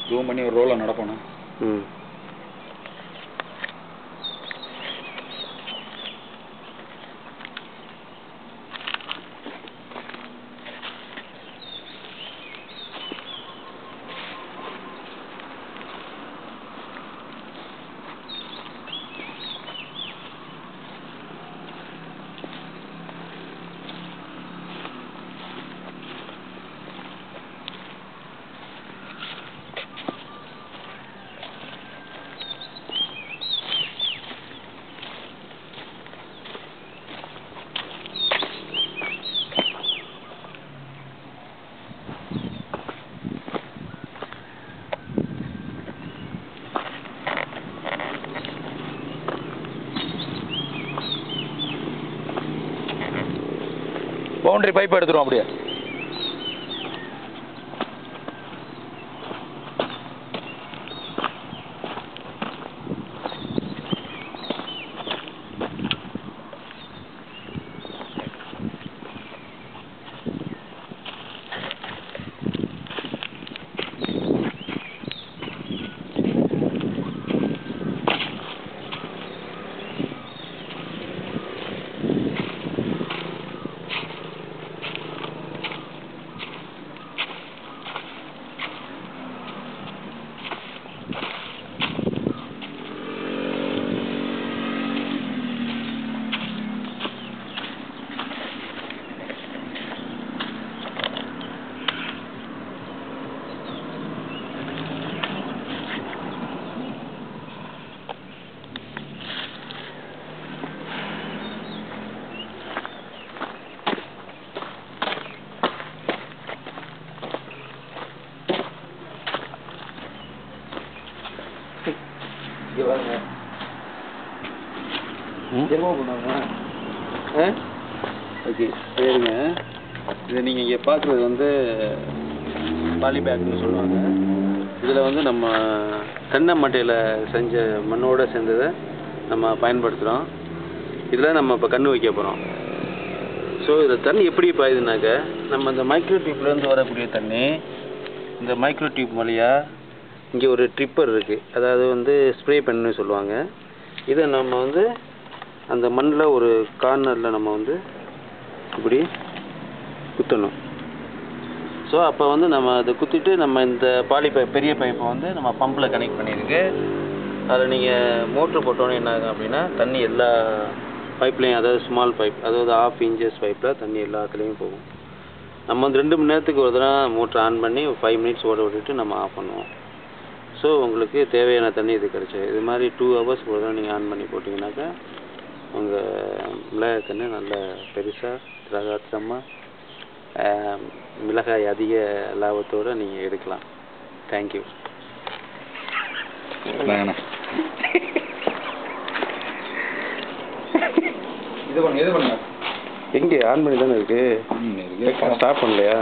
Zoom பண்ணி ஒரு ரோலை நடப்போண்ணா. ம். பவுண்டரி பைப் எடுத்துருவோம் அப்படியே. ஓகே சரிங்க. இதை நீங்கள் இங்கே பார்க்குறது வந்து பாலி பேக்னு சொல்லுவாங்க. இதில் வந்து நம்ம தென்னை மட்டையில் செஞ்ச மண்ணோடு சேர்ந்ததை நம்ம பயன்படுத்துகிறோம். இதில் நம்ம இப்போ கன்று வைக்க போகிறோம். ஸோ இதில் தண்ணி எப்படி பாயுதுனாக்க, நம்ம இந்த மைக்ரோ டியூப்லேருந்து வரக்கூடிய தண்ணி இந்த மைக்ரோ டியூப் வழியாக இங்கே ஒரு ட்ரிப்பர் இருக்குது, அதாவது வந்து ஸ்ப்ரே பண்ணு சொல்லுவாங்க. இதை நம்ம வந்து அந்த மண்ணில் ஒரு கார்னரில் நம்ம வந்து இப்படி குத்தணும். ஸோ அப்போ வந்து நம்ம அதை குத்திட்டு நம்ம இந்த பாலி பைப் பெரிய பைப்பை வந்து நம்ம பம்பில் கனெக்ட் பண்ணியிருக்கு. அதில் நீங்கள் மோட்ரு போட்டோன்னே என்ன ஆகும் அப்படின்னா தண்ணி எல்லா பைப்லேயும், அதாவது ஸ்மால் பைப், அதாவது 1/2 இன்ச்சஸ் பைப்பில் தண்ணி எல்லாத்துலேயும் போகும். நம்ம வந்து 2 மணி நேரத்துக்கு ஒரு தடவை மோட்ரு ஆன் பண்ணி 5 மினிட்ஸ் ஓட விட்டுட்டு நம்ம ஆஃப் பண்ணுவோம். ஸோ உங்களுக்கு தேவையான தண்ணி இது கிடைச்சிது. இது மாதிரி 2 ஹவர்ஸ் ஒரு தடவை நீங்கள் ஆன் பண்ணி போட்டிங்கனாக்கா உங்கள் மிளகாய் கன்று நல்ல பெருசாக திரகாத்திரமாக மிளகாய் அதிக லாபத்தோடு நீங்கள் எடுக்கலாம். தேங்க்யூ. இது பண்ணுங்க. எங்கே ஆன் பண்ணி தானே இருக்குது, ஸ்டாப் பண்ணலையா?